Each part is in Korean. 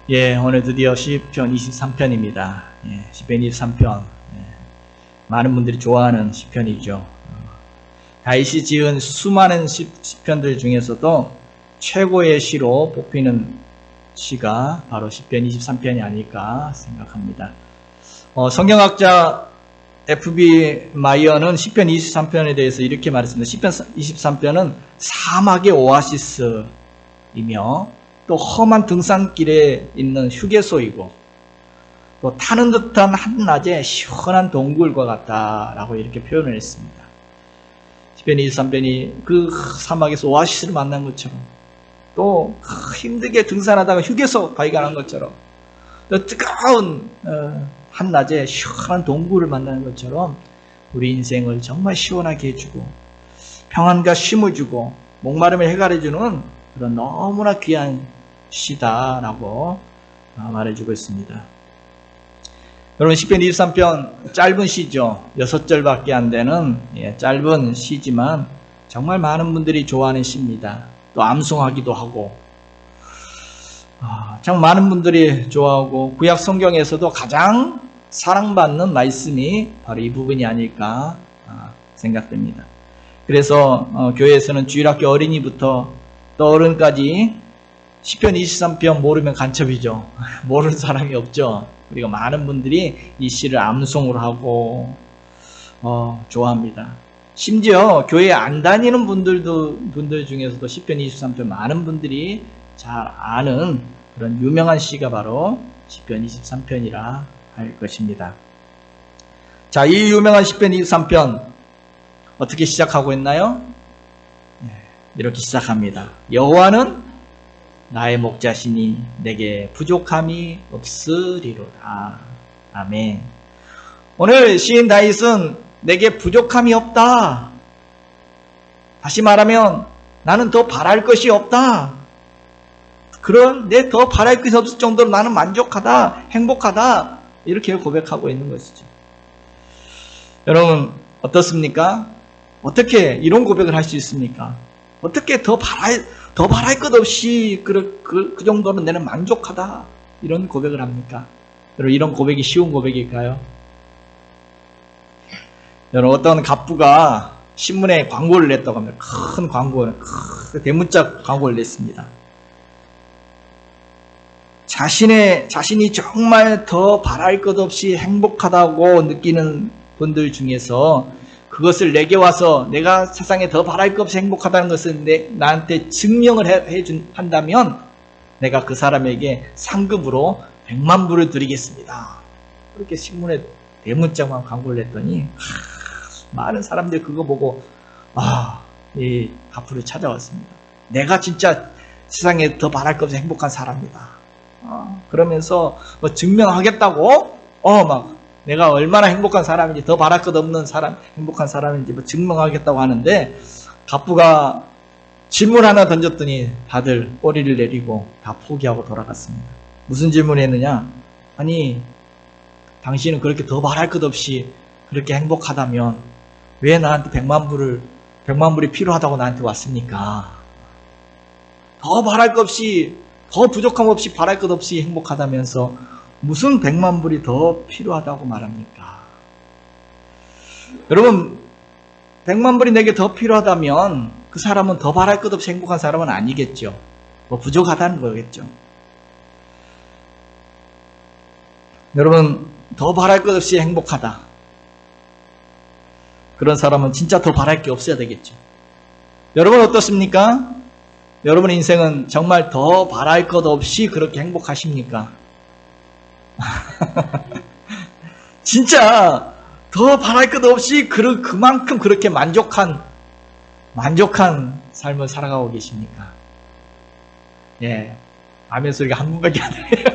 예, 오늘 드디어 시편 23편입니다. 예, 시편 23편. 예, 많은 분들이 좋아하는 시편이죠. 다윗이 지은 수많은 시편들 중에서도 최고의 시로 뽑히는 시가 바로 시편 23편이 아닐까 생각합니다. 성경학자 F.B. 마이어는 시편 23편에 대해서 이렇게 말했습니다. 시편 23편은 사막의 오아시스이며 또 험한 등산길에 있는 휴게소이고 또 타는 듯한 한낮의 시원한 동굴과 같다라고 이렇게 표현을 했습니다. 시편 23편이 그 사막에서 오아시스를 만난 것처럼 또 힘들게 등산하다가 휴게소 발견한 것처럼 또 뜨거운 한낮에 시원한 동굴을 만나는 것처럼 우리 인생을 정말 시원하게 해주고 평안과 쉼을 주고 목마름을 해결해주는 그런 너무나 귀한 시다라고 말해주고 있습니다. 여러분 시편 23편 짧은 시죠. 6절밖에 안 되는 짧은 시지만 정말 많은 분들이 좋아하는 시입니다. 또 암송하기도 하고 참 많은 분들이 좋아하고 구약 성경에서도 가장 사랑받는 말씀이 바로 이 부분이 아닐까 생각됩니다. 그래서 교회에서는 주일학교 어린이부터 또 어른까지 시편 23편 모르면 간첩이죠. 모르는 사람이 없죠. 그리고 많은 분들이 이 시를 암송을 하고 좋아합니다. 심지어 교회 안 다니는 분들 중에서도 시편 23편 많은 분들이 잘 아는 그런 유명한 시가 바로 시편 23편이라 할 것입니다. 자, 이 유명한 시편 23편 어떻게 시작하고 있나요? 이렇게 시작합니다. 여호와는 나의 목자시니 내게 부족함이 없으리로다. 아멘. 오늘 시인 다윗은 내게 부족함이 없다. 다시 말하면 나는 더 바랄 것이 없다. 그런데 더 바랄 것이 없을 정도로 나는 만족하다, 행복하다. 이렇게 고백하고 있는 것이죠. 여러분 어떻습니까? 어떻게 이런 고백을 할 수 있습니까? 어떻게 더 바랄 것 없이 그 정도는 나는 만족하다 이런 고백을 합니까? 여러분 이런 고백이 쉬운 고백일까요? 여러분 어떤 갑부가 신문에 광고를 냈다고 합니다. 큰 광고, 큰 대문짝 광고를 냈습니다. 자신이 정말 더 바랄 것 없이 행복하다고 느끼는 분들 중에서 그것을 내게 와서 내가 세상에 더 바랄 것 없이 행복하다는 것을 나한테 증명을 한다면 내가 그 사람에게 상급으로 100만 불을 드리겠습니다. 그렇게 신문에 대문짝만 광고를 냈더니 많은 사람들이 그거 보고 이 갑부를 찾아왔습니다. 내가 진짜 세상에 더 바랄 것 없이 행복한 사람이다. 그러면서 뭐 증명하겠다고 막 내가 얼마나 행복한 사람인지 더 바랄 것 없는 사람 행복한 사람인지 뭐 증명하겠다고 하는데 갑부가 질문 하나 던졌더니 다들 꼬리를 내리고 다 포기하고 돌아갔습니다. 무슨 질문을 했느냐? 아니 당신은 그렇게 더 바랄 것 없이 그렇게 행복하다면 왜 나한테 100만 불이 필요하다고 나한테 왔습니까? 더 바랄 것 없이 더 부족함 없이 바랄 것 없이 행복하다면서 무슨 100만 불이 더 필요하다고 말합니까? 여러분 100만 불이 내게 더 필요하다면 그 사람은 더 바랄 것 없이 행복한 사람은 아니겠죠. 뭐 부족하다는 거겠죠. 여러분 더 바랄 것 없이 행복하다. 그런 사람은 진짜 더 바랄 게 없어야 되겠죠. 여러분 어떻습니까? 여러분 인생은 정말 더 바랄 것 없이 그렇게 행복하십니까? 진짜 더 바랄 것 없이 그만큼 그렇게 만족한 삶을 살아가고 계십니까? 예, 아멘 소리가 한 분밖에 안 들려요.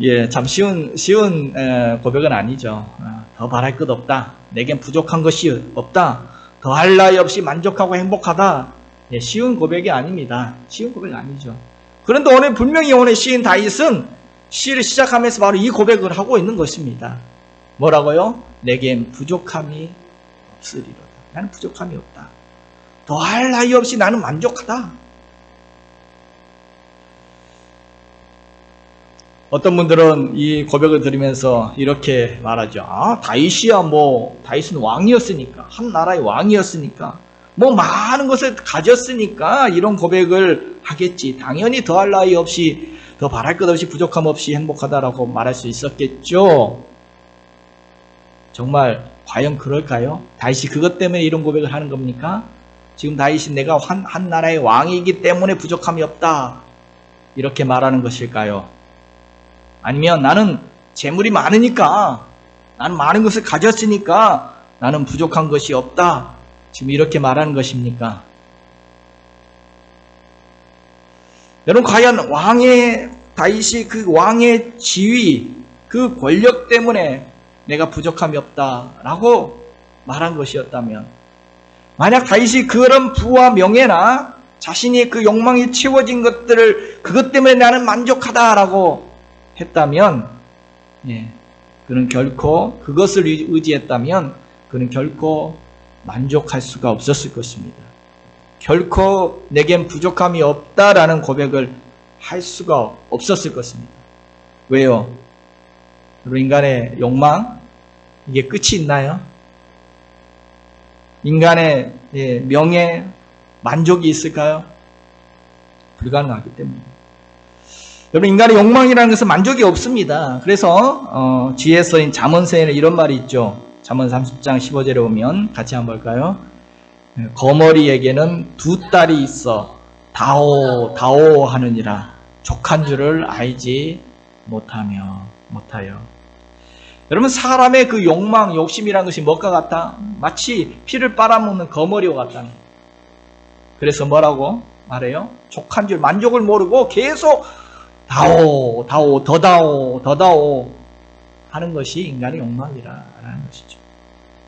예, 참 쉬운 고백은 아니죠. 더 바랄 것 없다. 내겐 부족한 것이 없다. 더 할 나위 없이 만족하고 행복하다. 예, 쉬운 고백이 아닙니다. 쉬운 고백이 아니죠. 그런데 오늘 분명히 오늘 시인 다윗은 시를 시작하면서 바로 이 고백을 하고 있는 것입니다. 뭐라고요? 내겐 부족함이 없으리로다. 나는 부족함이 없다. 더 할 나위 없이 나는 만족하다. 어떤 분들은 이 고백을 들으면서 이렇게 말하죠. 아, 다윗이야 다윗은 왕이었으니까, 한 나라의 왕이었으니까, 많은 것을 가졌으니까 이런 고백을 하겠지. 당연히 더할 나위 없이, 더 바랄 것 없이, 부족함 없이 행복하다라고 말할 수 있었겠죠. 정말 과연 그럴까요? 다윗이 그것 때문에 이런 고백을 하는 겁니까? 지금 다윗이 내가 한 나라의 왕이기 때문에 부족함이 없다, 이렇게 말하는 것일까요? 아니면 나는 재물이 많으니까, 나는 많은 것을 가졌으니까 나는 부족한 것이 없다, 지금 이렇게 말하는 것입니까? 여러분, 과연 다윗이 그 왕의 지위, 그 권력 때문에 내가 부족함이 없다라고 말한 것이었다면, 만약 다윗이 그런 부와 명예나 자신이 그 욕망이 채워진 것들을 그것 때문에 나는 만족하다라고 했다면, 그는 결코, 그것을 의지했다면 그는 결코 만족할 수가 없었을 것입니다. 결코 내겐 부족함이 없다라는 고백을 할 수가 없었을 것입니다. 왜요? 인간의 욕망, 이게 끝이 있나요? 인간의 명예, 만족이 있을까요? 불가능하기 때문입니다. 여러분, 인간의 욕망이라는 것은 만족이 없습니다. 그래서 지혜서인 잠언서에는 이런 말이 있죠. 잠언 30장 15절에 보면 같이 한번 볼까요? 거머리에게는 두 딸이 있어 다오 하느니라, 족한 줄을 알지 못하여. 여러분, 사람의 그 욕망, 욕심이라는 것이 뭐가 같다? 마치 피를 빨아먹는 거머리와 같다는. 그래서 뭐라고 말해요? 족한 줄, 만족을 모르고 계속 다오, 더 다오 하는 것이 인간의 욕망이라는 것이죠.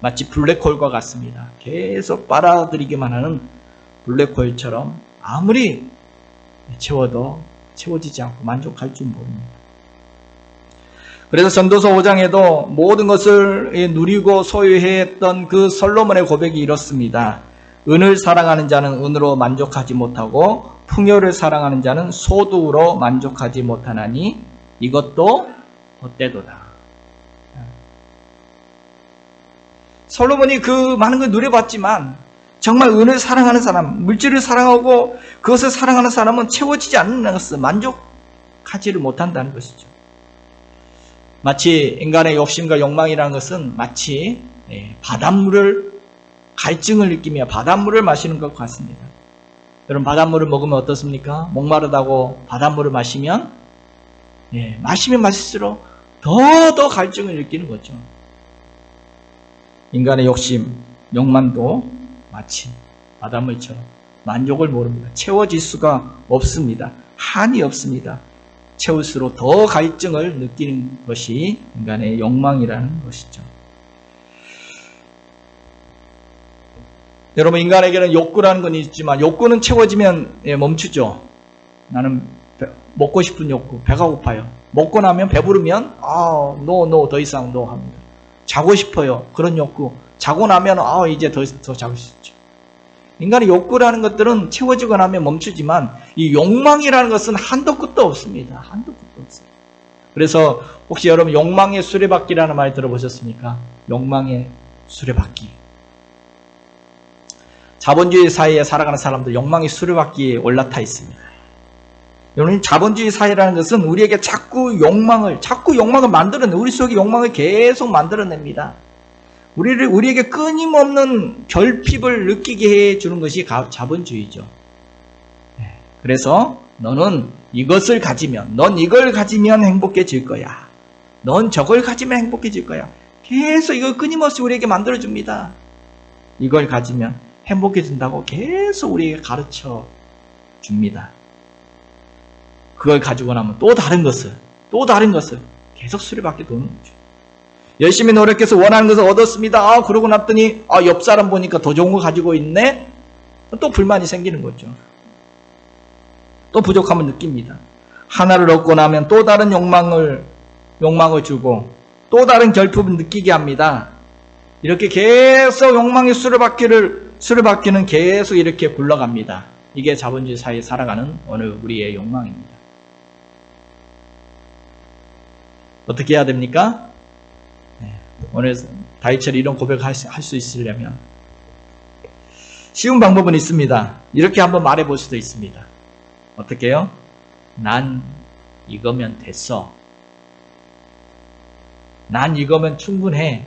마치 블랙홀과 같습니다. 계속 빨아들이기만 하는 블랙홀처럼 아무리 채워도 채워지지 않고 만족할 줄 모릅니다. 그래서 전도서 5장에도 모든 것을 누리고 소유했던 그 솔로몬의 고백이 이렇습니다. 은을 사랑하는 자는 은으로 만족하지 못하고 풍요를 사랑하는 자는 소득으로 만족하지 못하나니 이것도 헛되도다. 솔로몬이 그 많은 걸 누려봤지만 정말 은을 사랑하는 사람, 물질을 사랑하고 그것을 사랑하는 사람은 채워지지 않는 것을 만족하지를 못한다는 것이죠. 마치 인간의 욕심과 욕망이라는 것은 마치 갈증을 느끼며 바닷물을 마시는 것 같습니다. 여러분, 바닷물을 먹으면 어떻습니까? 목마르다고 바닷물을 마시면 마시면 마실수록 더 갈증을 느끼는 거죠. 인간의 욕심, 욕망도 마치 바닷물처럼 만족을 모릅니다. 채워질 수가 없습니다. 한이 없습니다. 채울수록 더 갈증을 느끼는 것이 인간의 욕망이라는 것이죠. 여러분, 인간에게는 욕구라는 건 있지만 욕구는 채워지면 멈추죠. 나는 먹고 싶은 욕구, 배가 고파요. 먹고 나면 배부르면 노 더 이상 노 합니다. 자고 싶어요. 그런 욕구. 자고 나면 이제 더 자고 싶죠. 인간의 욕구라는 것들은 채워지고 나면 멈추지만 이 욕망이라는 것은 한도 끝도 없습니다. 한도 끝도 없습니다. 그래서 혹시 여러분 욕망의 수레바퀴라는 말 들어보셨습니까? 욕망의 수레바퀴. 자본주의 사회에 살아가는 사람들 욕망의 수레바퀴에 올라타 있습니다. 여러분, 자본주의 사회라는 것은 우리에게 자꾸 욕망을 만들어내, 우리 속에 욕망을 계속 만들어냅니다. 우리에게 끊임없는 결핍을 느끼게 해주는 것이 자본주의죠. 그래서 너는 이것을 가지면, 넌 이걸 가지면 행복해질 거야. 넌 저걸 가지면 행복해질 거야. 계속 이걸 끊임없이 우리에게 만들어줍니다. 이걸 가지면 행복해진다고 계속 우리에게 가르쳐 줍니다. 그걸 가지고 나면 또 다른 것을 계속 수레바퀴 도는 거죠. 열심히 노력해서 원하는 것을 얻었습니다. 그러고 났더니 옆 사람 보니까 더 좋은 거 가지고 있네. 또 불만이 생기는 거죠. 또 부족함을 느낍니다. 하나를 얻고 나면 또 다른 욕망을 주고 또 다른 결핍을 느끼게 합니다. 이렇게 계속 욕망의 수레바퀴는 계속 이렇게 굴러갑니다. 이게 자본주의 사회에 살아가는 오늘 우리의 욕망입니다. 어떻게 해야 됩니까? 오늘 다윗처럼 이런 고백할 수 있으려면 쉬운 방법은 있습니다. 이렇게 한번 말해볼 수도 있습니다. 어떻게 해요? 난 이거면 됐어. 난 이거면 충분해.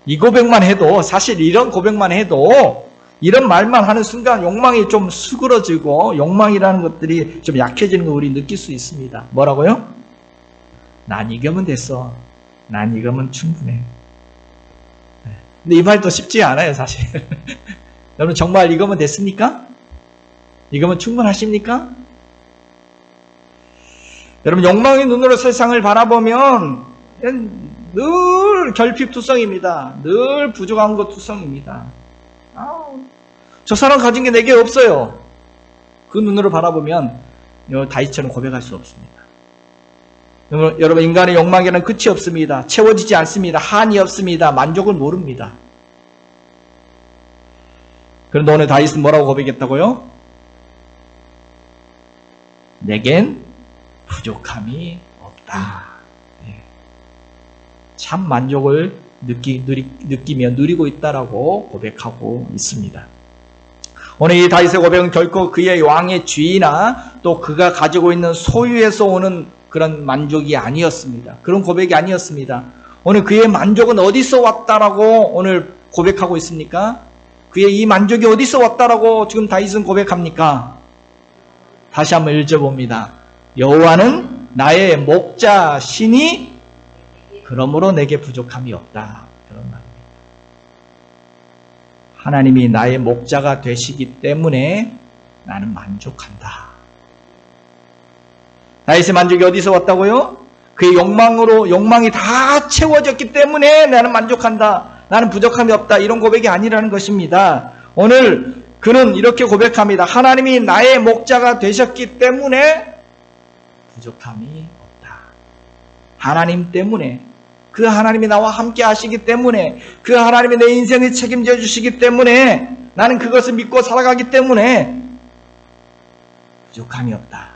이 고백만 해도, 사실 이런 고백만 해도 이런 말만 하는 순간 욕망이 좀 수그러지고 욕망이라는 것들이 좀 약해지는 거 우리 느낄 수 있습니다. 뭐라고요? 난 이거면 됐어. 난 이거면 충분해. 근데 이 말도 쉽지 않아요, 사실. 여러분 정말 이거면 됐습니까? 이거면 충분하십니까? 여러분 욕망의 눈으로 세상을 바라보면 늘 결핍투성입니다. 늘 부족한 것 투성입니다. 저 사람 가진 게 내게 없어요. 그 눈으로 바라보면 다윗처럼 고백할 수 없습니다. 여러분 인간의 욕망에는 끝이 없습니다. 채워지지 않습니다. 한이 없습니다. 만족을 모릅니다. 그런데 오늘 다윗은 뭐라고 고백했다고요? 내겐 부족함이 없다. 참 만족을 느끼며 누리고 있다라고 고백하고 있습니다. 오늘 이 다윗의 고백은 결코 그의 왕의 지위나 또 그가 가지고 있는 소유에서 오는 그런 만족이 아니었습니다. 그런 고백이 아니었습니다. 오늘 그의 만족은 어디서 왔다라고 오늘 고백하고 있습니까? 그의 이 만족이 어디서 왔다라고 지금 다윗은 고백합니까? 다시 한번 읽어봅니다. 여호와는 나의 목자시니 그러므로 내게 부족함이 없다. 그런 말입니다. 하나님이 나의 목자가 되시기 때문에 나는 만족한다. 다윗의 만족이 어디서 왔다고요? 그의 욕망이 다 채워졌기 때문에 나는 만족한다. 나는 부족함이 없다. 이런 고백이 아니라는 것입니다. 오늘 그는 이렇게 고백합니다. 하나님이 나의 목자가 되셨기 때문에 부족함이 없다. 하나님 때문에, 그 하나님이 나와 함께 하시기 때문에, 그 하나님이 내 인생을 책임져 주시기 때문에, 나는 그것을 믿고 살아가기 때문에 부족함이 없다.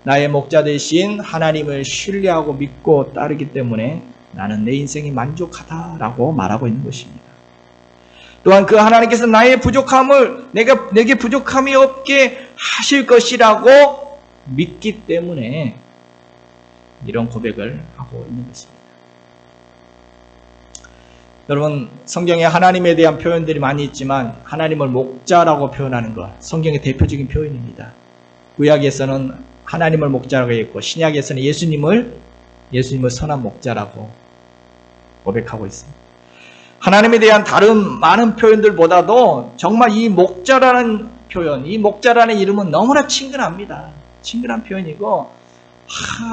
나의 목자 되신 하나님을 신뢰하고 믿고 따르기 때문에 나는 내 인생이 만족하다라고 말하고 있는 것입니다. 또한 그 하나님께서 나의 부족함을 내게 부족함이 없게 하실 것이라고 믿기 때문에 이런 고백을 하고 있는 것입니다. 여러분 성경에 하나님에 대한 표현들이 많이 있지만 하나님을 목자라고 표현하는 것, 성경의 대표적인 표현입니다. 구약에서는 하나님을 목자라고 했고 신약에서는 예수님을 선한 목자라고 고백하고 있습니다. 하나님에 대한 다른 많은 표현들보다도 정말 이 목자라는 표현, 이 목자라는 이름은 너무나 친근합니다. 친근한 표현이고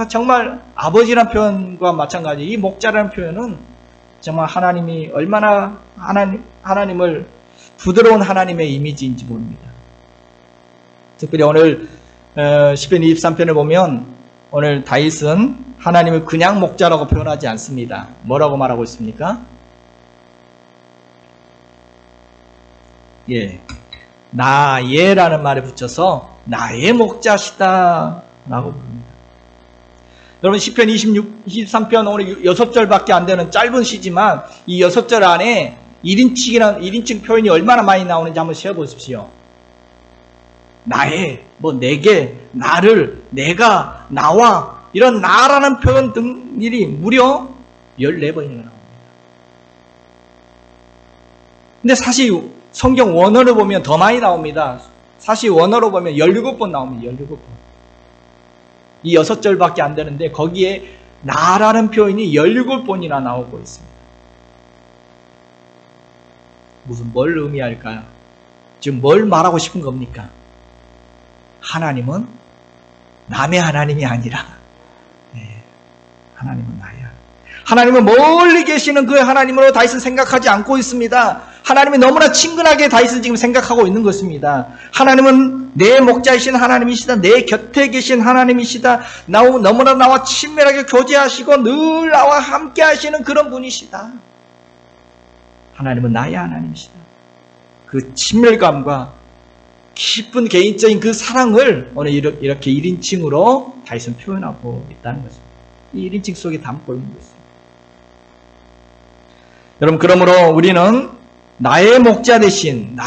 정말 아버지라는 표현과 마찬가지 이 목자라는 표현은 정말 하나님이 얼마나 하나님을 부드러운 하나님의 이미지인지 모릅니다. 특별히 오늘 시편 23편을 보면 오늘 다윗은 하나님을 그냥 목자라고 표현하지 않습니다. 뭐라고 말하고 있습니까? 나의라는 말에 붙여서 나의 목자시다 라고 부릅니다. 여러분 시편 23편 오늘 6절밖에 안 되는 짧은 시지만 이 6절 안에 1인칭 표현이 얼마나 많이 나오는지 한번 세어보십시오. 나의, 내게, 나를, 내가, 나와 이런 나라는 표현 등일이 무려 14번이나 나옵니다. 근데 사실 성경 원어로 보면 더 많이 나옵니다. 사실 원어로 보면 17번 나옵니다. 17번. 이 6절밖에 안 되는데 거기에 나라는 표현이 17번이나 나오고 있습니다. 뭘 의미할까요? 지금 뭘 말하고 싶은 겁니까? 하나님은 남의 하나님이 아니라 하나님은 나야. 하나님은 멀리 계시는 그 하나님으로 다윗은 생각하지 않고 있습니다. 하나님이 너무나 친근하게 다윗은 지금 생각하고 있는 것입니다. 하나님은 내 목자이신 하나님이시다. 내 곁에 계신 하나님이시다. 너무나 나와 친밀하게 교제하시고 늘 나와 함께 하시는 그런 분이시다. 하나님은 나의 하나님이시다. 그 친밀감과 깊은 개인적인 그 사랑을 오늘 이렇게 1인칭으로 다윗은 표현하고 있다는 것입니다. 이 1인칭 속에 담고 있는 것입니다. 여러분, 그러므로 우리는 나의 목자 되신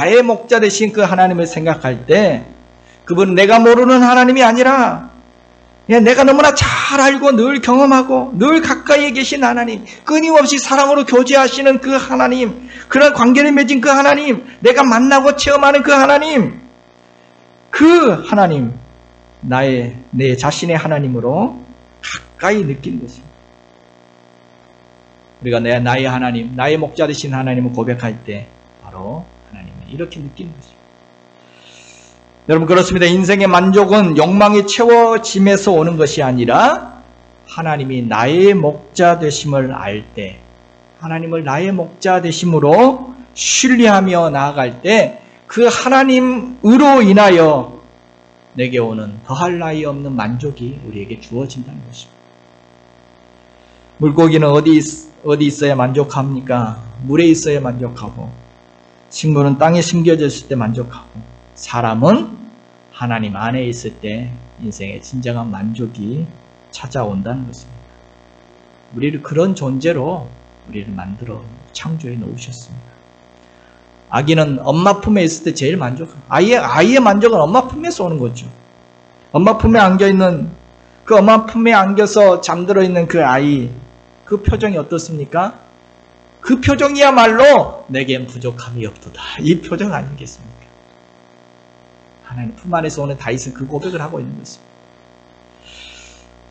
그 하나님을 생각할 때 그분은 내가 모르는 하나님이 아니라 내가 너무나 잘 알고 늘 경험하고 늘 가까이에 계신 하나님, 끊임없이 사랑으로 교제하시는 그 하나님, 그런 관계를 맺은 그 하나님, 내가 만나고 체험하는 그 하나님, 내 자신의 하나님으로 가까이 느끼는 것입니다. 우리가 나의 하나님, 나의 목자 되신 하나님을 고백할 때 바로 하나님을 이렇게 느끼는 것입니다. 여러분, 그렇습니다. 인생의 만족은 욕망이 채워짐에서 오는 것이 아니라 하나님이 나의 목자 되심을 알 때, 하나님을 나의 목자 되심으로 신뢰하며 나아갈 때 그 하나님으로 인하여 내게 오는 더할 나위 없는 만족이 우리에게 주어진다는 것입니다. 물고기는 어디 있어야 만족합니까? 물에 있어야 만족하고, 식물은 땅에 심겨졌을 때 만족하고, 사람은 하나님 안에 있을 때 인생의 진정한 만족이 찾아온다는 것입니다. 우리를 그런 존재로 우리를 만들어 창조해 놓으셨습니다. 아기는 엄마 품에 있을 때 제일 만족합니다. 아이의 만족은 엄마 품에서 오는 거죠. 엄마 품에 안겨있는, 그 엄마 품에 안겨서 잠들어 있는 그 아이, 그 표정이 어떻습니까? 그 표정이야말로 내겐 부족함이 없도다. 이 표정 아니겠습니까? 하나님 품 안에서 오는 다윗은 그 고백을 하고 있는 것입니다.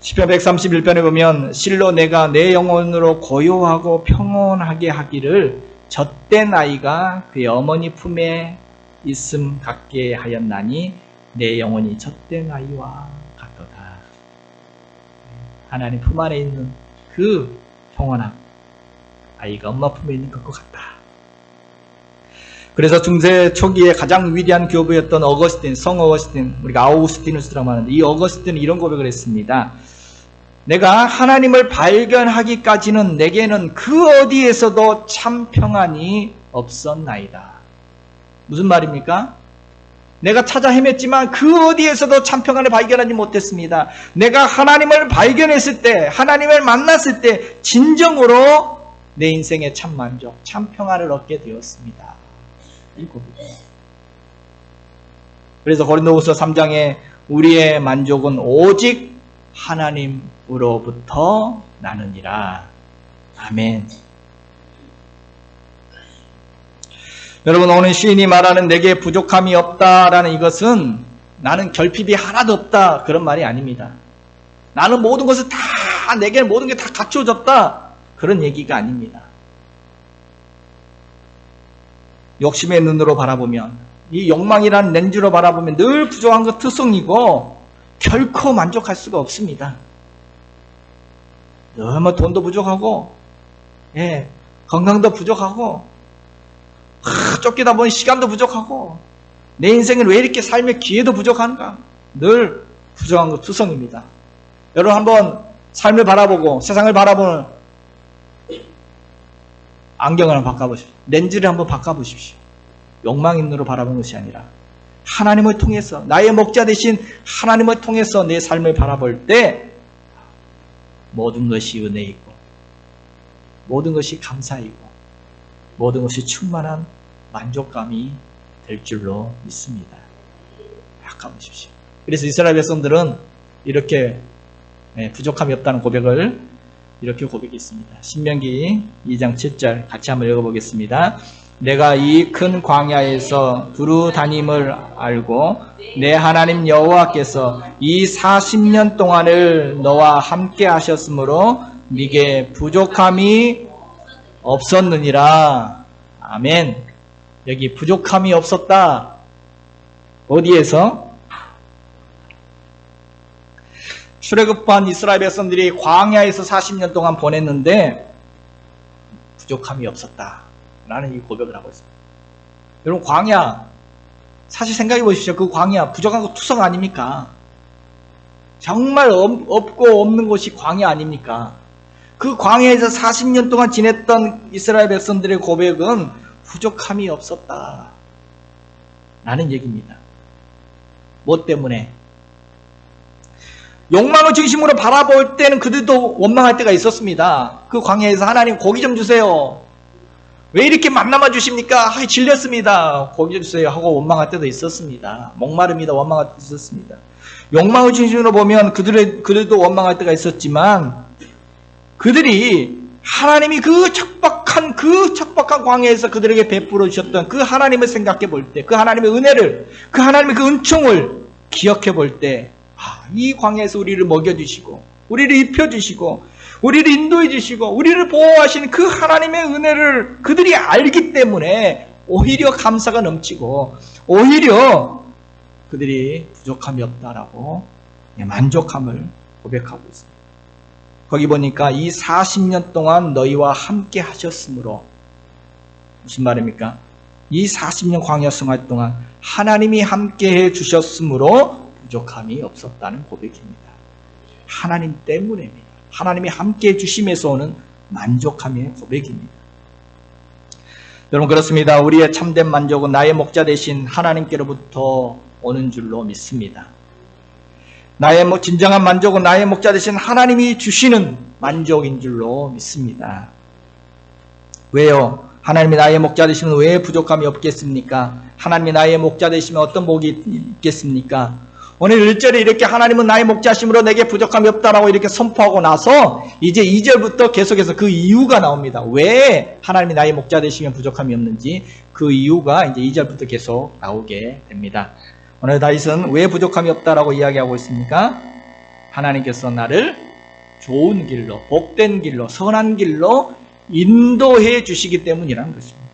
시편 131편에 보면 실로 내가 내 영혼으로 고요하고 평온하게 하기를 젖된 아이가 그의 어머니 품에 있음 같게 하였나니 내 영혼이 젖된 아이와 같도다. 하나님 품 안에 있는 그 평온함, 아이가 엄마 품에 있는 것과 같다. 그래서 중세 초기에 가장 위대한 교부였던 성 어거스틴, 우리가 아우구스티누스라고 하는데, 이 어거스틴은 이런 고백을 했습니다. 내가 하나님을 발견하기까지는 내게는 그 어디에서도 참 평안이 없었나이다. 무슨 말입니까? 내가 찾아 헤맸지만 그 어디에서도 참 평안을 발견하지 못했습니다. 내가 하나님을 발견했을 때, 하나님을 만났을 때 진정으로 내 인생의 참 만족, 참 평안을 얻게 되었습니다. 이 고백입니다. 그래서 고린도후서 3장에 우리의 만족은 오직 하나님으로부터 나느니라. 아멘. 여러분, 오늘 시인이 말하는 내게 부족함이 없다라는 이것은 나는 결핍이 하나도 없다, 그런 말이 아닙니다. 나는 모든 것을 다, 내게 모든 게 다 갖춰졌다, 그런 얘기가 아닙니다. 욕심의 눈으로 바라보면, 이 욕망이라는 렌즈로 바라보면 늘 부족한 것 투성이고 결코 만족할 수가 없습니다. 너무 돈도 부족하고, 건강도 부족하고, 쫓기다 보니 시간도 부족하고, 내 인생은 왜 이렇게 삶의 기회도 부족한가? 늘 부족한 것 투성입니다. 여러분, 한번 삶을 바라보고 세상을 바라보는 안경을 한번 바꿔보십시오. 렌즈를 한번 바꿔보십시오. 욕망인으로 바라보는 것이 아니라 하나님을 통해서, 나의 목자 되신 하나님을 통해서 내 삶을 바라볼 때 모든 것이 은혜이고, 모든 것이 감사이고, 모든 것이 충만한 만족감이 될 줄로 믿습니다. 바꿔보십시오. 그래서 이스라엘 백성들은 이렇게 부족함이 없다는 고백을 이렇게 고백했습니다. 신명기 2장 7절 같이 한번 읽어보겠습니다. 내가 이 큰 광야에서 두루 다님을 알고 내 하나님 여호와께서 이 40년 동안을 너와 함께 하셨으므로 네게 부족함이 없었느니라. 아멘. 여기 부족함이 없었다. 어디에서? 출애굽한 이스라엘 백성들이 광야에서 40년 동안 보냈는데 부족함이 없었다 라는 이 고백을 하고 있습니다. 여러분, 광야, 사실 생각해 보십시오. 그 광야 부족한 거 투성 아닙니까? 정말 없고 없는 곳이 광야 아닙니까? 그 광야에서 40년 동안 지냈던 이스라엘 백성들의 고백은 부족함이 없었다 라는 얘기입니다. 뭐 때문에? 욕망을 중심으로 바라볼 때는 그들도 원망할 때가 있었습니다. 그 광야에서 하나님 고기 좀 주세요. 왜 이렇게 만나만 주십니까? 질렸습니다. 고기 좀 주세요 하고 원망할 때도 있었습니다. 목마릅니다. 원망할 때도 있었습니다. 욕망을 중심으로 보면 그들도 원망할 때가 있었지만 그들이 하나님이 그 척박한 광야에서 그들에게 베풀어 주셨던 그 하나님을 생각해 볼 때, 그 하나님의 은혜를, 그 하나님의 그 은총을 기억해 볼 때, 이 광야에서 우리를 먹여주시고, 우리를 입혀주시고, 우리를 인도해주시고, 우리를 보호하시는 그 하나님의 은혜를 그들이 알기 때문에 오히려 감사가 넘치고, 오히려 그들이 부족함이 없다라고 만족함을 고백하고 있습니다. 거기 보니까 이 40년 동안 너희와 함께 하셨으므로, 무슨 말입니까? 이 40년 광야 생활 동안 하나님이 함께 해 주셨으므로 부족함이 없었다는 고백입니다. 하나님 때문입니다. 하나님이 함께 해 주심에서 오는 만족함의 고백입니다. 여러분, 그렇습니다. 우리의 참된 만족은 나의 목자 되신 하나님께로부터 오는 줄로 믿습니다. 진정한 만족은 나의 목자 되신 하나님이 주시는 만족인 줄로 믿습니다. 왜요? 하나님이 나의 목자 되시면 왜 부족함이 없겠습니까? 하나님이 나의 목자 되시면 어떤 복이 있겠습니까? 오늘 1절에 이렇게 하나님은 나의 목자심으로 내게 부족함이 없다라고 이렇게 선포하고 나서 이제 2절부터 계속해서 그 이유가 나옵니다. 왜 하나님이 나의 목자 되시면 부족함이 없는지 그 이유가 이제 2절부터 계속 나오게 됩니다. 오늘 다윗은 왜 부족함이 없다라고 이야기하고 있습니까? 하나님께서 나를 좋은 길로, 복된 길로, 선한 길로 인도해 주시기 때문이라는 것입니다.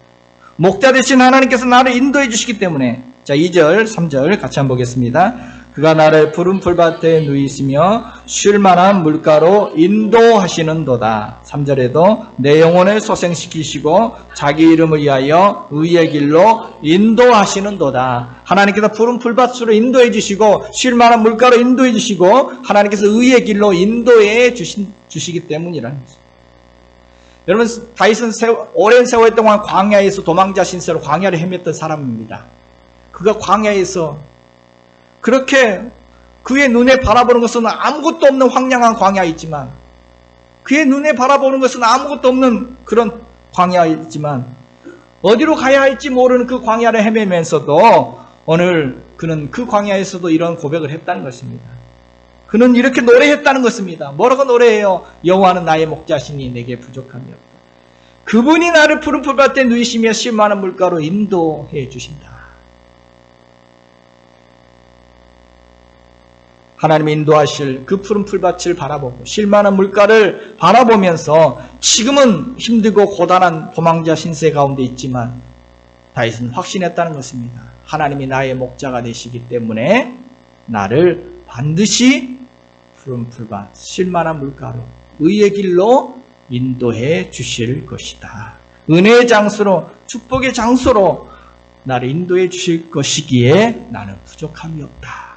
목자 되신 하나님께서 나를 인도해 주시기 때문에. 자, 2절, 3절 같이 한번 보겠습니다. 그가 나를 푸른 풀밭에 누이시며 쉴만한 물가로 인도하시는도다. 3절에도 내 영혼을 소생시키시고 자기 이름을 위하여 의의 길로 인도하시는도다. 하나님께서 푸른 풀밭으로 인도해 주시고 쉴만한 물가로 인도해 주시고 하나님께서 의의 길로 인도해 주시기 때문이라는 것입니다. 여러분, 다윗은 오랜 세월 동안 광야에서 도망자 신세로 광야를 헤맸던 사람입니다. 그가 광야에서 그렇게 그의 눈에 바라보는 것은 아무것도 없는 황량한 광야이지만, 그의 눈에 바라보는 것은 아무것도 없는 그런 광야이지만 어디로 가야 할지 모르는 그 광야를 헤매면서도 오늘 그는 그 광야에서도 이런 고백을 했다는 것입니다. 그는 이렇게 노래했다는 것입니다. 뭐라고 노래해요? 여호와는 나의 목자시니 내게 부족함이 없다. 그분이 나를 푸른 풀밭에 누이시며 쉴만한 물가로 인도해 주신다. 하나님이 인도하실 그 푸른 풀밭을 바라보고 쉴만한 물가를 바라보면서 지금은 힘들고 고단한 도망자 신세 가운데 있지만 다윗은 확신했다는 것입니다. 하나님이 나의 목자가 되시기 때문에 나를 반드시 푸른 풀밭, 쉴만한 물가로 의의 길로 인도해 주실 것이다. 은혜의 장소로, 축복의 장소로 나를 인도해 주실 것이기에 나는 부족함이 없다.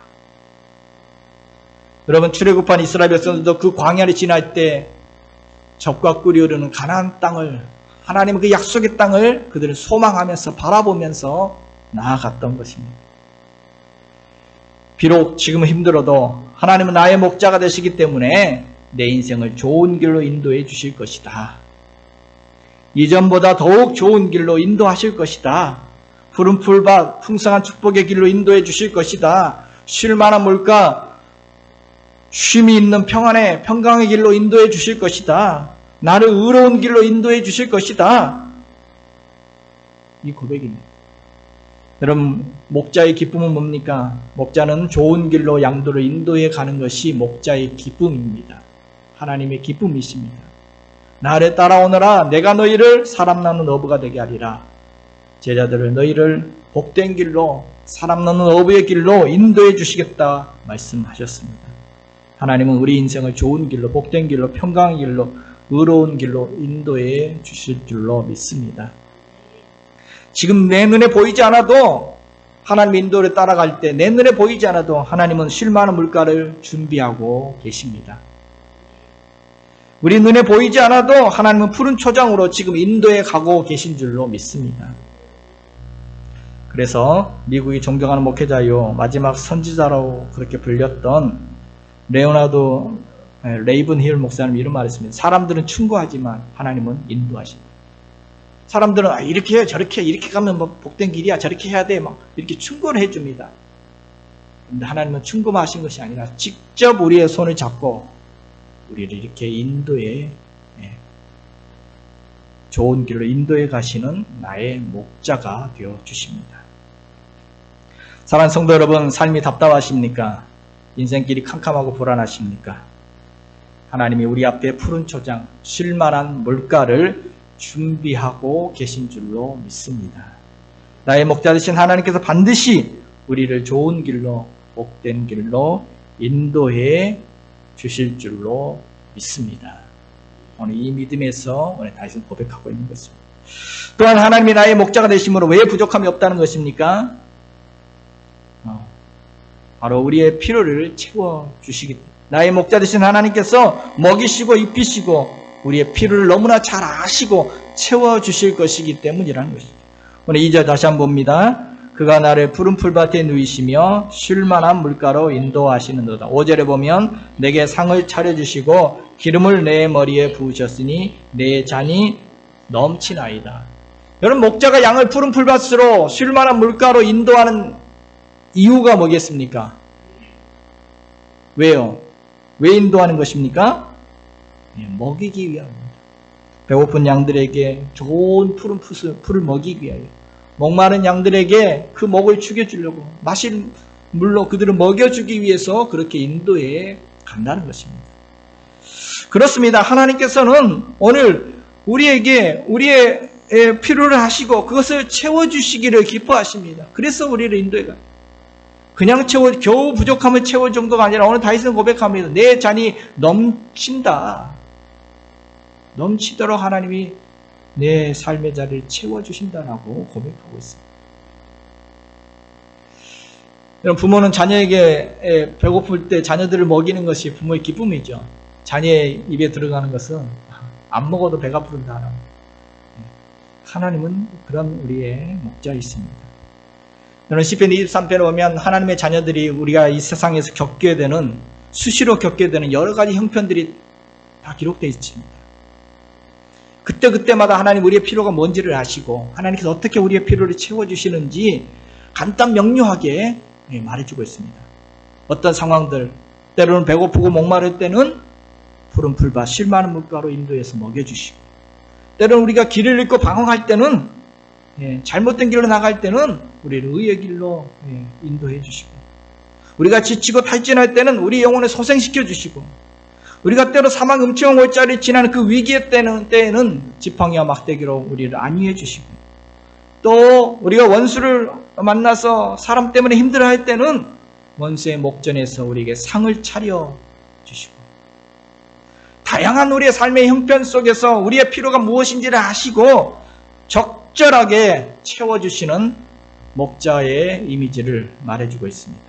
여러분, 출애굽한 이스라엘 백성들도 그 광야를 지날 때 적과 꿀이 흐르는 가나안 땅을, 하나님의 그 약속의 땅을 그들은 소망하면서 바라보면서 나아갔던 것입니다. 비록 지금은 힘들어도 하나님은 나의 목자가 되시기 때문에 내 인생을 좋은 길로 인도해 주실 것이다. 이전보다 더욱 좋은 길로 인도하실 것이다. 푸른 풀밭, 풍성한 축복의 길로 인도해 주실 것이다. 쉴만한 물가, 쉼이 있는 평강의 길로 인도해 주실 것이다. 나를 의로운 길로 인도해 주실 것이다. 이 고백입니다. 여러분, 목자의 기쁨은 뭡니까? 목자는 좋은 길로 양도를 인도해 가는 것이 목자의 기쁨입니다. 하나님의 기쁨이십니다. 나를 따라오너라. 내가 너희를 사람 낳는 어부가 되게 하리라. 제자들을 너희를 복된 길로, 사람 낳는 어부의 길로 인도해 주시겠다 말씀하셨습니다. 하나님은 우리 인생을 좋은 길로, 복된 길로, 평강의 길로, 의로운 길로 인도해 주실 줄로 믿습니다. 지금 내 눈에 보이지 않아도 하나님의 인도를 따라갈 때 내 눈에 보이지 않아도 하나님은 쉴만한 물가를 준비하고 계십니다. 우리 눈에 보이지 않아도 하나님은 푸른 초장으로 지금 인도해 가고 계신 줄로 믿습니다. 그래서 미국이 존경하는 목회자요, 마지막 선지자라고 그렇게 불렸던 레오나르도 레이븐힐 목사님 이런 말을 했습니다. 사람들은 충고하지만 하나님은 인도하신다. 사람들은 이렇게 해, 저렇게 해, 이렇게 가면 뭐 복된 길이야, 저렇게 해야 돼, 막 이렇게 충고를 해줍니다. 근데 하나님은 충고만 하신 것이 아니라 직접 우리의 손을 잡고 우리를 이렇게 인도해, 좋은 길로 인도해 가시는 나의 목자가 되어 주십니다. 사랑하는 성도 여러분, 삶이 답답하십니까? 인생길이 캄캄하고 불안하십니까? 하나님이 우리 앞에 푸른 초장, 쉴만한 물가를 준비하고 계신 줄로 믿습니다. 나의 목자 되신 하나님께서 반드시 우리를 좋은 길로, 복된 길로 인도해 주실 줄로 믿습니다. 오늘 이 믿음에서 오늘 다시 고백하고 있는 것입니다. 또한 하나님이 나의 목자가 되심으로 왜 부족함이 없다는 것입니까? 바로 우리의 필요를 채워주시기 때문에, 나의 목자 되신 하나님께서 먹이시고 입히시고 우리의 필요를 너무나 잘 아시고 채워주실 것이기 때문이라는 것입니다. 오늘 2절 다시 한번 봅니다. 그가 나를 푸른 풀밭에 누이시며 쉴만한 물가로 인도하시는도다. 5절에 보면 내게 상을 차려주시고 기름을 내 머리에 부으셨으니 내 잔이 넘치나이다. 여러분, 목자가 양을 푸른 풀밭으로 쉴만한 물가로 인도하는 이유가 뭐겠습니까? 왜요? 왜 인도하는 것입니까? 먹이기 위함입니다. 배고픈 양들에게 좋은 푸른 풀을 먹이기 위하여, 목마른 양들에게 그 먹을 죽여주려고, 마실 물로 그들을 먹여주기 위해서 그렇게 인도해 간다는 것입니다. 그렇습니다. 하나님께서는 오늘 우리에게 우리의 필요를 하시고 그것을 채워주시기를 기뻐하십니다. 그래서 우리를 인도해 가요. 그냥 겨우 부족함을 채울 정도가 아니라 오늘 다윗은 고백합니다. 내 잔이 넘친다. 넘치도록 하나님이 내 삶의 자리를 채워주신다라고 고백하고 있습니다. 여러분, 부모는 자녀에게 배고플 때 자녀들을 먹이는 것이 부모의 기쁨이죠. 자녀의 입에 들어가는 것은 안 먹어도 배가 부른다. 하나님은 그런 우리의 목자이십니다. 여러분, 시편 23편에 보면 하나님의 자녀들이 우리가 이 세상에서 겪게 되는, 수시로 겪게 되는 여러 가지 형편들이 다 기록되어 있습니다. 그때마다 하나님 우리의 필요가 뭔지를 아시고 하나님께서 어떻게 우리의 필요를 채워주시는지 간단 명료하게 말해주고 있습니다. 어떤 상황들, 때로는 배고프고 목마를 때는 푸른 풀밭, 쉴만한 물가로 인도해서 먹여주시고, 때로는 우리가 길을 잃고 방황할 때는, 잘못된 길로 나갈 때는 우리를 의의 길로 인도해 주시고, 우리가 지치고 탈진할 때는 우리 영혼을 소생시켜 주시고, 우리가 때로 사망 음침한 골짜기를 지나는 그 위기의 때에는 지팡이와 막대기로 우리를 안위해 주시고, 또 우리가 원수를 만나서 사람 때문에 힘들어할 때는 원수의 목전에서 우리에게 상을 차려 주시고, 다양한 우리의 삶의 형편 속에서 우리의 필요가 무엇인지를 아시고 적절하게 채워주시는 목자의 이미지를 말해주고 있습니다.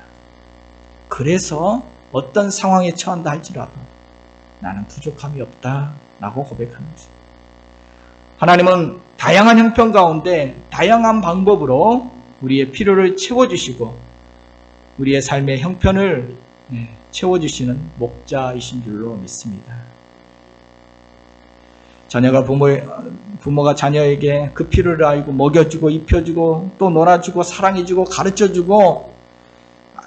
그래서 어떤 상황에 처한다 할지라도 나는 부족함이 없다라고 고백하는 것입니다. 하나님은 다양한 형편 가운데 다양한 방법으로 우리의 필요를 채워주시고 우리의 삶의 형편을 채워주시는 목자이신 줄로 믿습니다. 부모가 자녀에게 그 필요를 알고 먹여주고 입혀주고 또 놀아주고 사랑해주고 가르쳐주고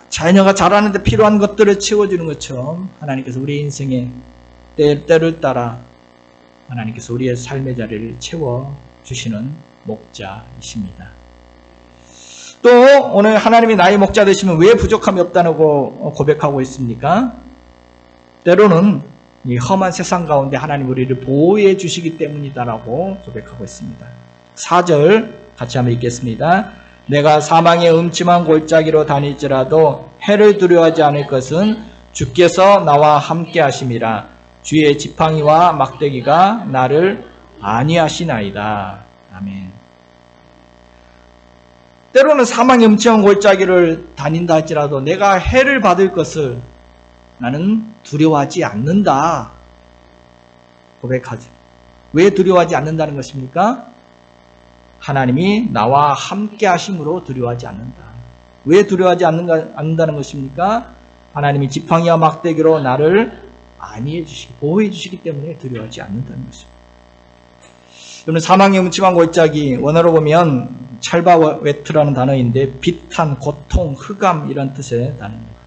자녀가 자라는데 필요한 것들을 채워주는 것처럼 하나님께서 우리 인생의 때를 따라 하나님께서 우리의 삶의 자리를 채워주시는 목자이십니다. 또 오늘 하나님이 나의 목자 되시면 왜 부족함이 없다고 고백하고 있습니까? 때로는 이 험한 세상 가운데 하나님 우리를 보호해 주시기 때문이다라고 고백하고 있습니다. 4절 같이 한번 읽겠습니다. 내가 사망의 음침한 골짜기로 다닐지라도 해를 두려워하지 않을 것은 주께서 나와 함께 하심이라. 주의 지팡이와 막대기가 나를 안위하시나이다. 아멘. 때로는 사망의 음침한 골짜기를 다닌다 할지라도 내가 해를 받을 것을 나는 두려워하지 않는다. 고백하지. 왜 두려워하지 않는다는 것입니까? 하나님이 나와 함께 하심으로 두려워하지 않는다. 왜 두려워하지 않는다는 것입니까? 하나님이 지팡이와 막대기로 나를 안위해 주시기, 보호해 주시기 때문에 두려워하지 않는다는 것입니다. 여러분, 사망의 음침한 골짜기, 원어로 보면 찰바웨트라는 단어인데 비탄, 고통, 흑암 이런 뜻의 단어입니다.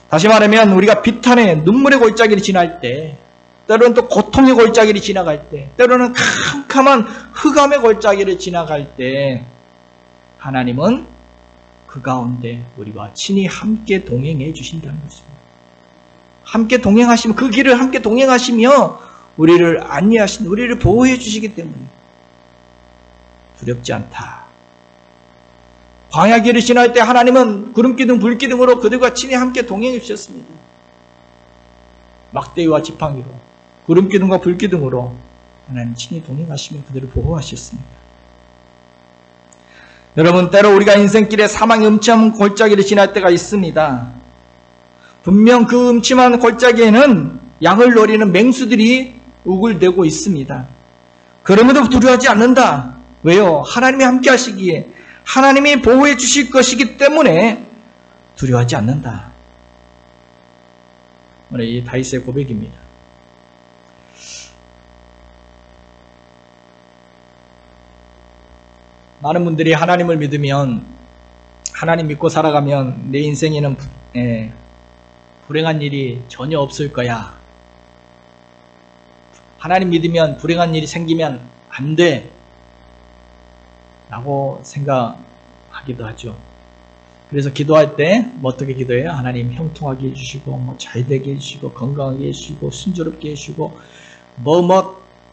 다시 말하면 우리가 비탄의 눈물의 골짜기를 지날 때, 때로는 또 고통의 골짜기를 지나갈 때, 때로는 캄캄한 흑암의 골짜기를 지나갈 때 하나님은 그 가운데 우리와 친히 함께 동행해 주신다는 것입니다. 함께 동행하시며, 그 길을 함께 동행하시며 우리를 안위하신, 우리를 보호해 주시기 때문에 두렵지 않다. 광야 길을 지날 때 하나님은 구름기둥 불기둥으로 그들과 친히 함께 동행해 주셨습니다. 막대기와 지팡이로, 구름기둥과 불기둥으로 하나님 친히 동행하시며 그들을 보호하셨습니다. 여러분, 때로 우리가 인생길에 사망의 음침한 골짜기를 지날 때가 있습니다. 분명 그 음침한 골짜기에는 양을 노리는 맹수들이 우글대고 있습니다. 그럼에도 두려워하지 않는다. 왜요? 하나님이 함께 하시기에, 하나님이 보호해 주실 것이기 때문에 두려워하지 않는다. 오늘 이 다윗의 고백입니다. 많은 분들이 하나님을 믿으면, 하나님 믿고 살아가면 내 인생에는 불행한 일이 전혀 없을 거야. 하나님 믿으면 불행한 일이 생기면 안 돼. 라고 생각하기도 하죠. 그래서 기도할 때 어떻게 기도해요? 하나님 형통하게 해주시고, 잘 되게 해주시고, 건강하게 해주시고, 순조롭게 해주시고,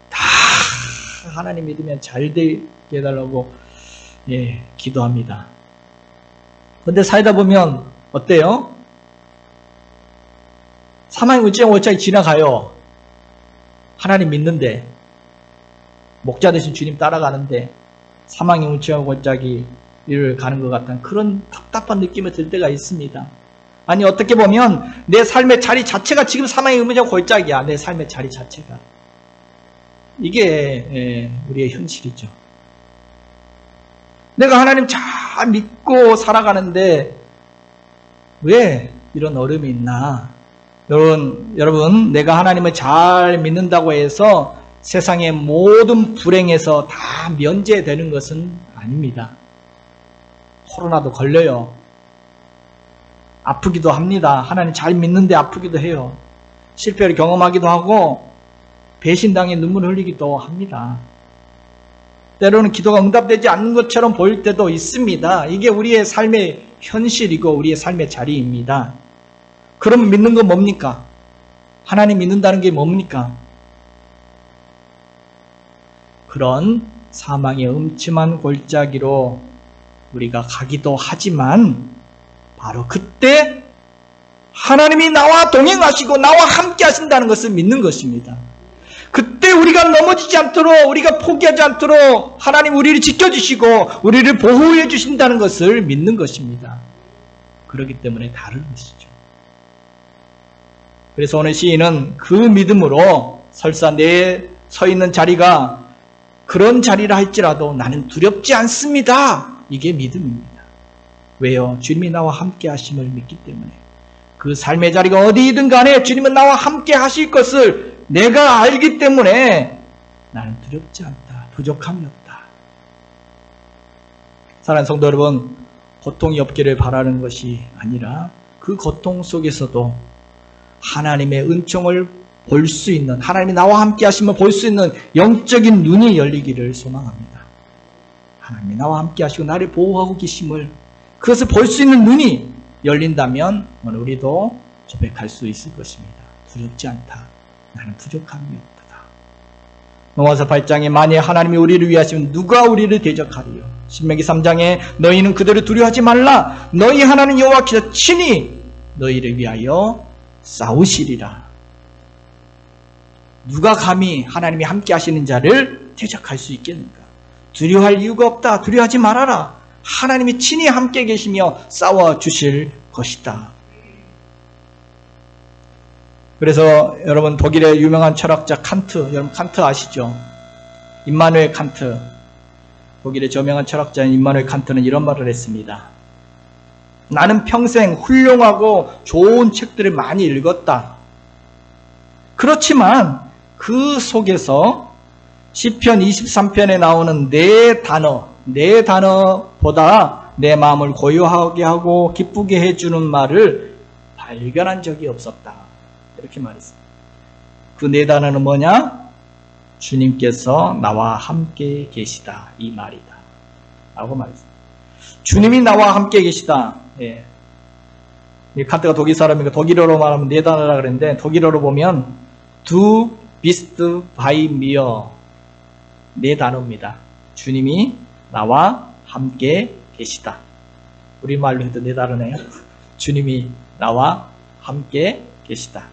다 하나님 믿으면 잘 되게 해달라고 기도합니다. 근데 살다 보면 어때요? 사망의 음침한 골짜기 지나가요. 하나님 믿는데, 목자 되신 주님 따라가는데 사망의 음침한 골짜기를 가는 것 같은 그런 답답한 느낌이 들 때가 있습니다. 아니, 어떻게 보면 내 삶의 자리 자체가 지금 사망의 음침한 골짜기야. 내 삶의 자리 자체가. 이게 우리의 현실이죠. 내가 하나님 잘 믿고 살아가는데 왜 이런 어려움이 있나? 여러분, 내가 하나님을 잘 믿는다고 해서 세상의 모든 불행에서 다 면제되는 것은 아닙니다. 코로나도 걸려요. 아프기도 합니다. 하나님 잘 믿는데 아프기도 해요. 실패를 경험하기도 하고 배신당해 눈물 흘리기도 합니다. 때로는 기도가 응답되지 않는 것처럼 보일 때도 있습니다. 이게 우리의 삶의 현실이고 우리의 삶의 자리입니다. 그럼 믿는 건 뭡니까? 하나님 믿는다는 게 뭡니까? 그런 사망의 음침한 골짜기로 우리가 가기도 하지만 바로 그때 하나님이 나와 동행하시고 나와 함께 하신다는 것을 믿는 것입니다. 그때 우리가 넘어지지 않도록, 우리가 포기하지 않도록 하나님 우리를 지켜주시고 우리를 보호해 주신다는 것을 믿는 것입니다. 그렇기 때문에 다른 것이죠. 그래서 오늘 시인은 그 믿음으로 설사 내 서 있는 자리가 그런 자리라 할지라도 나는 두렵지 않습니다. 이게 믿음입니다. 왜요? 주님이 나와 함께 하심을 믿기 때문에. 그 삶의 자리가 어디이든 간에 주님은 나와 함께 하실 것을 내가 알기 때문에 나는 두렵지 않다. 부족함이 없다. 사랑하는 성도 여러분, 고통이 없기를 바라는 것이 아니라 그 고통 속에서도 하나님의 은총을 볼 수 있는, 하나님이 나와 함께 하시면 볼 수 있는 영적인 눈이 열리기를 소망합니다. 하나님이 나와 함께 하시고 나를 보호하고 계심을, 그것을 볼 수 있는 눈이 열린다면 오늘 우리도 고백할 수 있을 것입니다. 두렵지 않다. 나는 부족함이 없다. 로마서 8장에 만일 하나님이 우리를 위하시면 누가 우리를 대적하리요? 신명기 3장에 너희는 그들을 두려워하지 말라. 너희 하나님 여호와께서 친히 너희를 위하여 싸우시리라. 누가 감히 하나님이 함께 하시는 자를 대적할 수 있겠는가? 두려워할 이유가 없다. 두려워하지 말아라. 하나님이 친히 함께 계시며 싸워주실 것이다. 그래서 여러분, 독일의 유명한 철학자 칸트, 여러분 칸트 아시죠? 임마누엘 칸트. 독일의 저명한 철학자인 임마누엘 칸트는 이런 말을 했습니다. 나는 평생 훌륭하고 좋은 책들을 많이 읽었다. 그렇지만 그 속에서 시편 23편에 나오는 네 단어보다 내 마음을 고요하게 하고 기쁘게 해주는 말을 발견한 적이 없었다. 이렇게 말했습니다. 그 네 단어는 뭐냐? 주님께서 나와 함께 계시다. 이 말이다. 라고 말했습니다. 주님이 나와 함께 계시다. 예. 이 칸트가 독일 사람이니까 독일어로 말하면 네 단어라 그랬는데 독일어로 보면 Du bist bei mir. 네 단어입니다. 주님이 나와 함께 계시다. 우리말로 해도 네 단어네요. 주님이 나와 함께 계시다.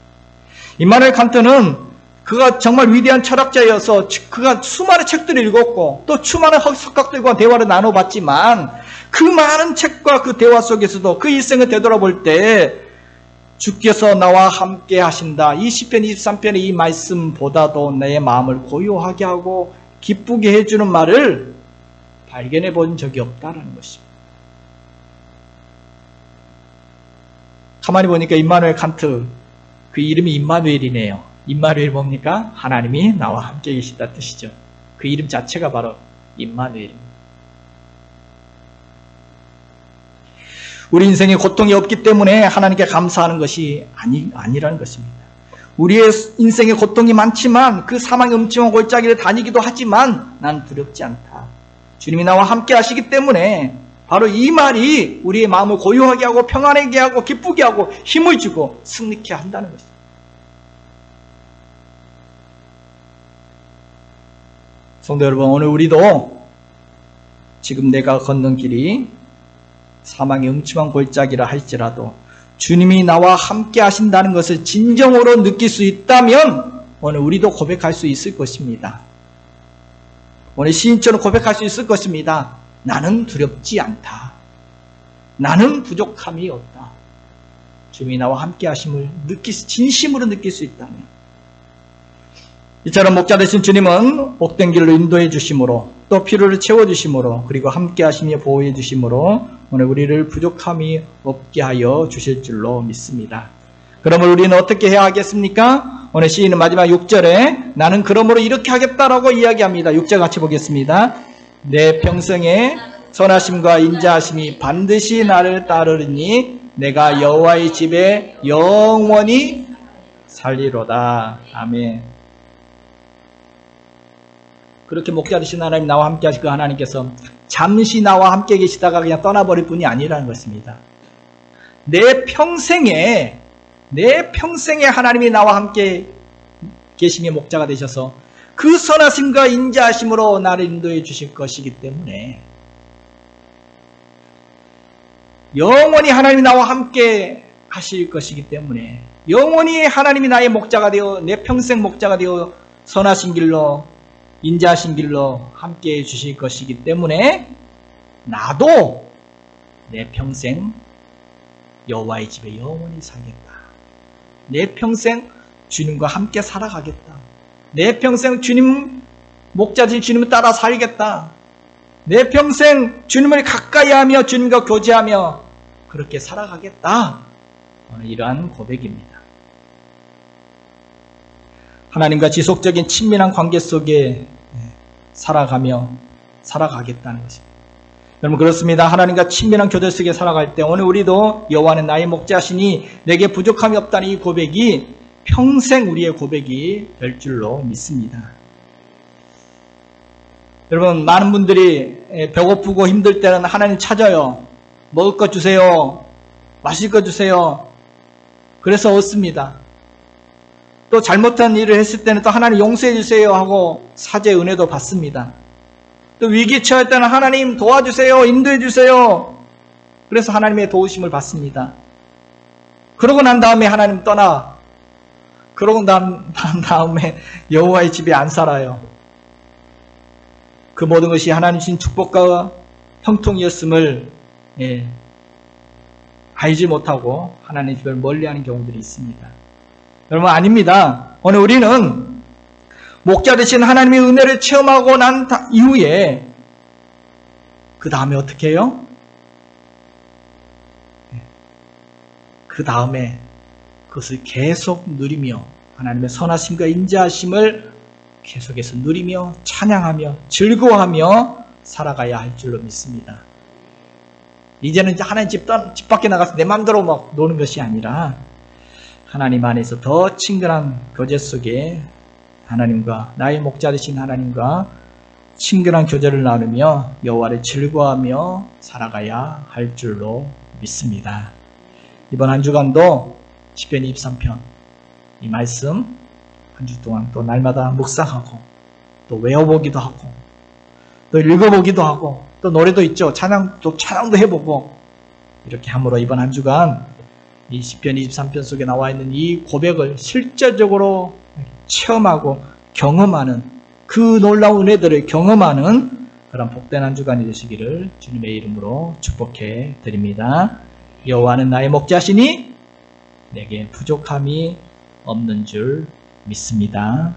임마누엘 칸트는 그가 정말 위대한 철학자여서 그가 수많은 책들을 읽었고 또 수많은 석학들과 대화를 나눠봤지만 그 많은 책과 그 대화 속에서도 그 일생을 되돌아볼 때 주께서 나와 함께 하신다. 이 시편 23편의 이 말씀보다도 내 마음을 고요하게 하고 기쁘게 해주는 말을 발견해 본 적이 없다는 것입니다. 가만히 보니까 임마누엘 칸트, 그 이름이 임마누엘이네요. 임마누엘 뭡니까? 하나님이 나와 함께 계시다 뜻이죠. 그 이름 자체가 바로 임마누엘입니다. 우리 인생에 고통이 없기 때문에 하나님께 감사하는 것이 아니라는 것입니다. 우리의 인생에 고통이 많지만 그 사망의 음침한 골짜기를 다니기도 하지만 난 두렵지 않다. 주님이 나와 함께 하시기 때문에 바로 이 말이 우리의 마음을 고요하게 하고 평안하게 하고 기쁘게 하고 힘을 주고 승리케 한다는 것입니다. 성도 여러분, 오늘 우리도 지금 내가 걷는 길이 사망의 음침한 골짜기라 할지라도 주님이 나와 함께 하신다는 것을 진정으로 느낄 수 있다면 오늘 우리도 고백할 수 있을 것입니다. 오늘 시인처럼 고백할 수 있을 것입니다. 나는 두렵지 않다. 나는 부족함이 없다. 주님이 나와 함께 하심을 진심으로 느낄 수 있다면 이처럼 목자 되신 주님은 복된 길로 인도해 주심으로 또 필요를 채워주심으로 그리고 함께 하시며 보호해 주심으로 오늘 우리를 부족함이 없게 하여 주실 줄로 믿습니다. 그러면 우리는 어떻게 해야 하겠습니까? 오늘 시인은 마지막 6절에 나는 그러므로 이렇게 하겠다라고 이야기합니다. 6절 같이 보겠습니다. 내 평생에 선하심과 인자하심이 반드시 나를 따르리니 내가 여호와의 집에 영원히 살리로다. 아멘. 그렇게 목자 되신 하나님 나와 함께 하실 그 하나님께서 잠시 나와 함께 계시다가 그냥 떠나버릴 뿐이 아니라는 것입니다. 내 평생에 하나님이 나와 함께 계시며 목자가 되셔서 그 선하심과 인자하심으로 나를 인도해 주실 것이기 때문에 영원히 하나님이 나와 함께 하실 것이기 때문에 영원히 하나님이 나의 목자가 되어 내 평생 목자가 되어 선하신 길로 인자하신 길로 함께해 주실 것이기 때문에 나도 내 평생 여호와의 집에 영원히 살겠다. 내 평생 주님과 함께 살아가겠다. 내 평생 주님 목자진 주님을 따라 살겠다. 내 평생 주님을 가까이 하며 주님과 교제하며 그렇게 살아가겠다. 오늘 이러한 고백입니다. 하나님과 지속적인 친밀한 관계 속에 살아가며 살아가겠다는 것입니다. 여러분 그렇습니다. 하나님과 친밀한 교제 속에 살아갈 때 오늘 우리도 여호와는 나의 목자시니 내게 부족함이 없다는 이 고백이 평생 우리의 고백이 될 줄로 믿습니다. 여러분 많은 분들이 배고프고 힘들 때는 하나님 찾아요. 먹을 것 주세요. 마실 것 주세요. 그래서 얻습니다. 또 잘못한 일을 했을 때는 또 하나님 용서해 주세요 하고 사죄 은혜도 받습니다. 또 위기 처할 때는 하나님 도와주세요. 인도해 주세요. 그래서 하나님의 도우심을 받습니다. 그러고 난 다음에 하나님 떠나. 그러고 난 다음에 여호와의 집에 안 살아요. 그 모든 것이 하나님 주신 축복과 형통이었음을 알지 못하고 하나님 집을 멀리하는 경우들이 있습니다. 여러분 아닙니다. 오늘 우리는 목자 되신 하나님의 은혜를 체험하고 난 이후에 그 다음에 어떻게 해요? 그 다음에 그것을 계속 누리며 하나님의 선하심과 인자하심을 계속해서 누리며 찬양하며 즐거워하며 살아가야 할 줄로 믿습니다. 이제는 하나님 집 밖에 나가서 내 마음대로 막 노는 것이 아니라 하나님 안에서 더 친근한 교제 속에 하나님과 나의 목자 되신 하나님과 친근한 교제를 나누며 여호와를 즐거워하며 살아가야 할 줄로 믿습니다. 이번 한 주간도 시편 23편 이 말씀 한 주 동안 또 날마다 묵상하고 또 외워보기도 하고 또 읽어보기도 하고 또 노래도 있죠. 찬양도 해보고 이렇게 함으로 이번 한 주간 이 시편 23편 속에 나와 있는 이 고백을 실제적으로 체험하고 경험하는 그 놀라운 은혜들을 경험하는 그런 복된 한 주간이 되시기를 주님의 이름으로 축복해 드립니다. 여호와는 나의 목자시니 내게 부족함이 없는 줄 믿습니다.